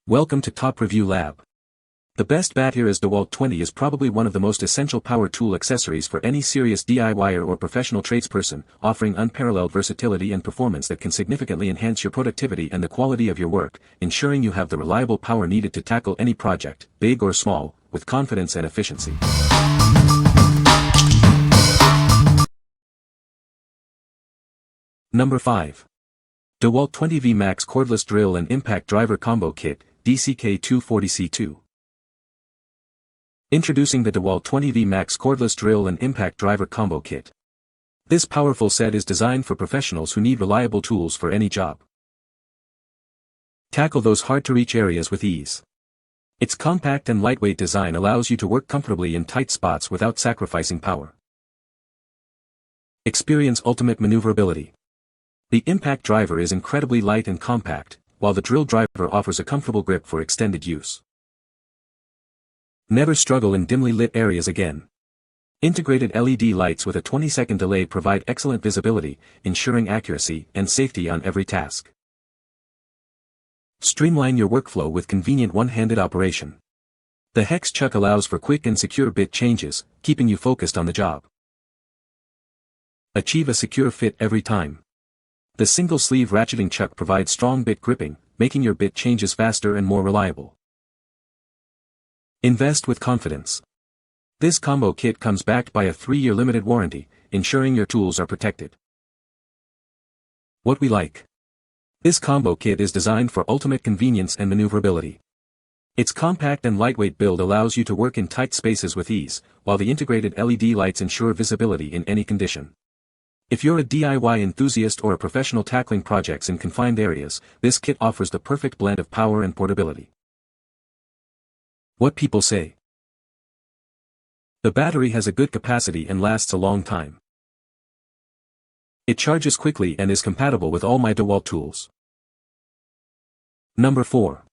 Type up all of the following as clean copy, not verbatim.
Welcome to Top Review Lab. The best Bateras Dewalt 20 is probably one of the most essential power tool accessories for any serious DIYer or professional tradesperson, offering unparalleled versatility and performance that can significantly enhance your productivity and the quality of your work, ensuring you have the reliable power needed to tackle any project, big or small, with confidence and efficiency. Number 5. Dewalt 20V Max Cordless Drill and Impact Driver Combo Kit, DCK240C2. Introducing the Dewalt 20V Max Cordless Drill and Impact Driver Combo Kit. This powerful set is designed for professionals who need reliable tools for any job. Tackle those hard-to-reach areas with ease. Its compact and lightweight design allows you to work comfortably in tight spots without sacrificing power. Experience ultimate maneuverability. The impact driver is incredibly light and compact, while the drill driver offers a comfortable grip for extended use. Never struggle in dimly lit areas again. Integrated LED lights with a 20-second delay provide excellent visibility, ensuring accuracy and safety on every task. Streamline your workflow with convenient one-handed operation. The hex chuck allows for quick and secure bit changes, keeping you focused on the job. Achieve a secure fit every time. The single-sleeve ratcheting chuck provides strong bit gripping, making your bit changes faster and more reliable. Invest with confidence. This combo kit comes backed by a 3-year limited warranty, ensuring your tools are protected. What we like. This combo kit is designed for ultimate convenience and maneuverability. Its compact and lightweight build allows you to work in tight spaces with ease, while the integrated LED lights ensure visibility in any condition. If you're a DIY enthusiast or a professional tackling projects in confined areas, this kit offers the perfect blend of power and portability. What people say. The battery has a good capacity and lasts a long time. It charges quickly and is compatible with all my Dewalt tools. Number 4.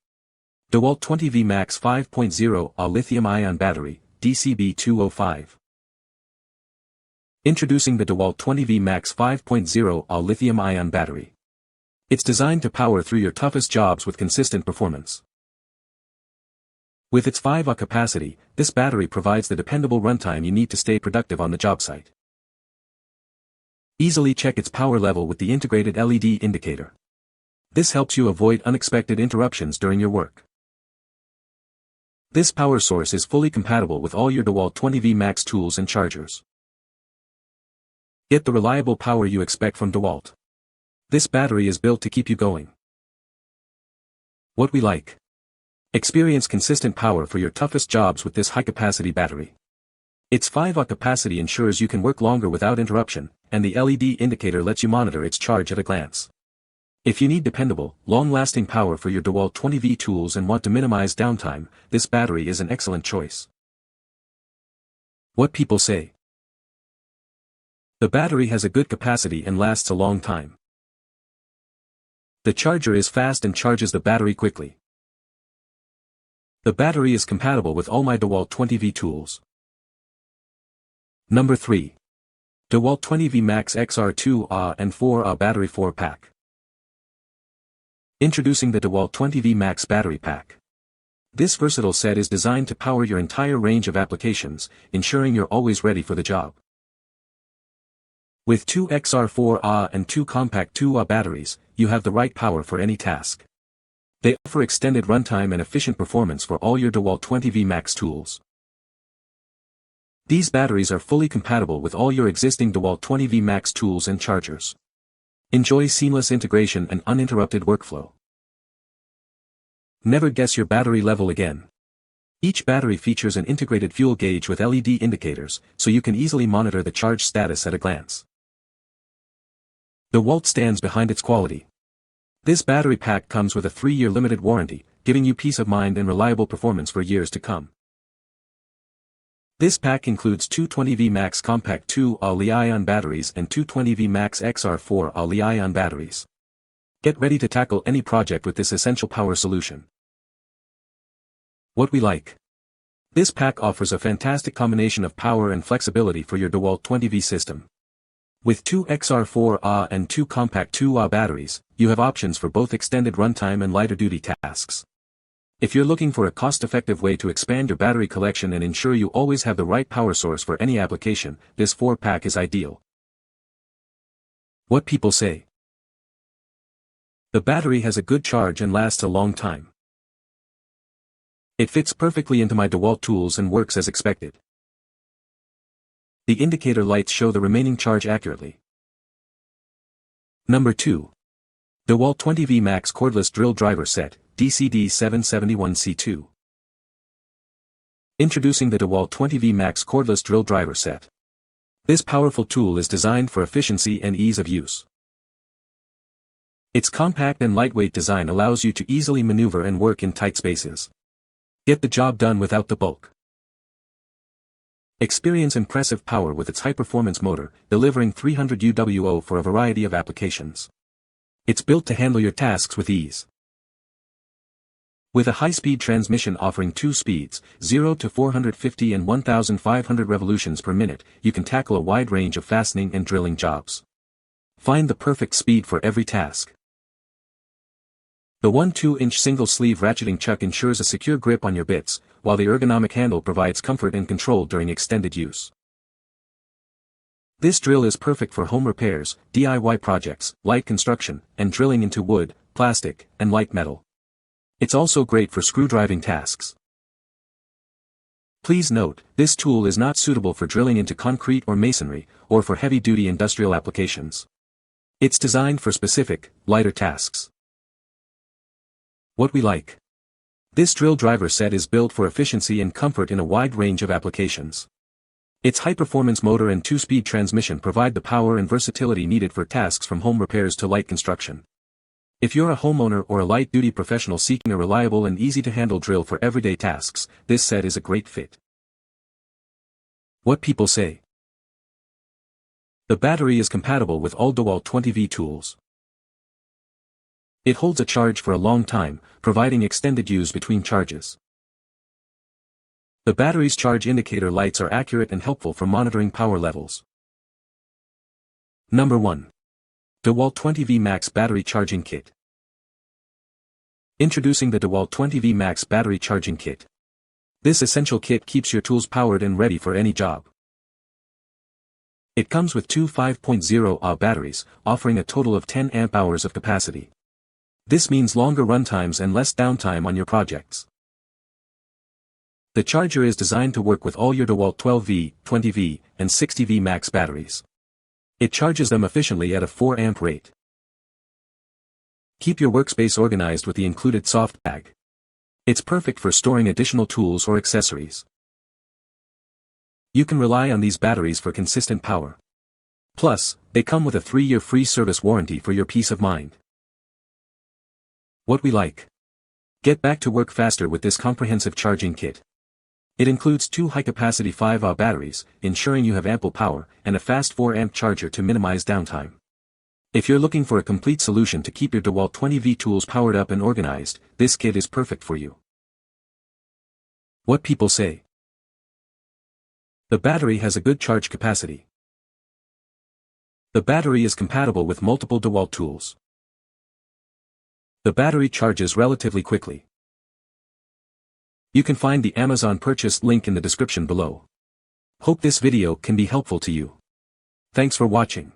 Dewalt 20V Max 5.0 A Lithium-ion Battery, DCB205. Introducing the Dewalt 20V Max 5.0 A Lithium-ion Battery. It's designed to power through your toughest jobs with consistent performance. With its 5Ah capacity, this battery provides the dependable runtime you need to stay productive on the job site. Easily check its power level with the integrated LED indicator. This helps you avoid unexpected interruptions during your work. This power source is fully compatible with all your Dewalt 20V Max tools and chargers. Get the reliable power you expect from Dewalt. This battery is built to keep you going. What we like. Experience consistent power for your toughest jobs with this high-capacity battery. Its 5Ah capacity ensures you can work longer without interruption, and the LED indicator lets you monitor its charge at a glance. If you need dependable, long-lasting power for your Dewalt 20V tools and want to minimize downtime, this battery is an excellent choice. What people say. The battery has a good capacity and lasts a long time. The charger is fast and charges the battery quickly. The battery is compatible with all my Dewalt 20V tools. Number 3. Dewalt 20V Max XR2Ah and 4Ah Battery 4-Pack. Introducing the Dewalt 20V Max Battery Pack. This versatile set is designed to power your entire range of applications, ensuring you're always ready for the job. With 2 XR4Ah and 2 compact 2Ah batteries, you have the right power for any task. They offer extended runtime and efficient performance for all your Dewalt 20V Max tools. These batteries are fully compatible with all your existing Dewalt 20V Max tools and chargers. Enjoy seamless integration and uninterrupted workflow. Never guess your battery level again. Each battery features an integrated fuel gauge with LED indicators, so you can easily monitor the charge status at a glance. Dewalt stands behind its quality. This battery pack comes with a 3-year limited warranty, giving you peace of mind and reliable performance for years to come. This pack includes 2 20V Max Compact 2Ah Li-ion batteries and 2 20V Max XR4Ah Li-ion batteries. Get ready to tackle any project with this essential power solution. What we like. This pack offers a fantastic combination of power and flexibility for your Dewalt 20V system. With 2 XR4Ah and 2 compact 2Ah batteries, you have options for both extended runtime and lighter duty tasks. If you're looking for a cost-effective way to expand your battery collection and ensure you always have the right power source for any application, this 4-pack is ideal. What people say. The battery has a good charge and lasts a long time. It fits perfectly into my Dewalt tools and works as expected. The indicator lights show the remaining charge accurately. Number 2. Dewalt 20V Max Cordless Drill Driver Set, DCD771C2. Introducing the Dewalt 20V Max Cordless Drill Driver Set. This powerful tool is designed for efficiency and ease of use. Its compact and lightweight design allows you to easily maneuver and work in tight spaces. Get the job done without the bulk. Experience impressive power with its high-performance motor, delivering 300 UWO for a variety of applications. It's built to handle your tasks with ease. With a high-speed transmission offering 2 speeds, 0 to 450 and 1,500 revolutions per minute, you can tackle a wide range of fastening and drilling jobs. Find the perfect speed for every task. The 1/2-inch single-sleeve ratcheting chuck ensures a secure grip on your bits, while the ergonomic handle provides comfort and control during extended use. This drill is perfect for home repairs, DIY projects, light construction, and drilling into wood, plastic, and light metal. It's also great for screw-driving tasks. Please note, this tool is not suitable for drilling into concrete or masonry, or for heavy-duty industrial applications. It's designed for specific, lighter tasks. What we like. This drill driver set is built for efficiency and comfort in a wide range of applications. Its high-performance motor and 2-speed transmission provide the power and versatility needed for tasks from home repairs to light construction. If you're a homeowner or a light-duty professional seeking a reliable and easy-to-handle drill for everyday tasks, this set is a great fit. What people say. The battery is compatible with all Dewalt 20V tools. It holds a charge for a long time, providing extended use between charges. The battery's charge indicator lights are accurate and helpful for monitoring power levels. Number 1. Dewalt 20V Max Battery Charging Kit. Introducing the Dewalt 20V Max Battery Charging Kit. This essential kit keeps your tools powered and ready for any job. It comes with two 5.0 Ah batteries, offering a total of 10 amp-hours of capacity. This means longer runtimes and less downtime on your projects. The charger is designed to work with all your Dewalt 12V, 20V, and 60V Max batteries. It charges them efficiently at a 4 amp rate. Keep your workspace organized with the included soft bag. It's perfect for storing additional tools or accessories. You can rely on these batteries for consistent power. Plus, they come with a 3-year free service warranty for your peace of mind. What we like. Get back to work faster with this comprehensive charging kit. It includes two high-capacity 5Ah batteries, ensuring you have ample power, and a fast 4 amp charger to minimize downtime. If you're looking for a complete solution to keep your Dewalt 20V tools powered up and organized, this kit is perfect for you. What people say. The battery has a good charge capacity. The battery is compatible with multiple Dewalt tools. The battery charges relatively quickly. You can find the Amazon purchase link in the description below. Hope this video can be helpful to you. Thanks for watching.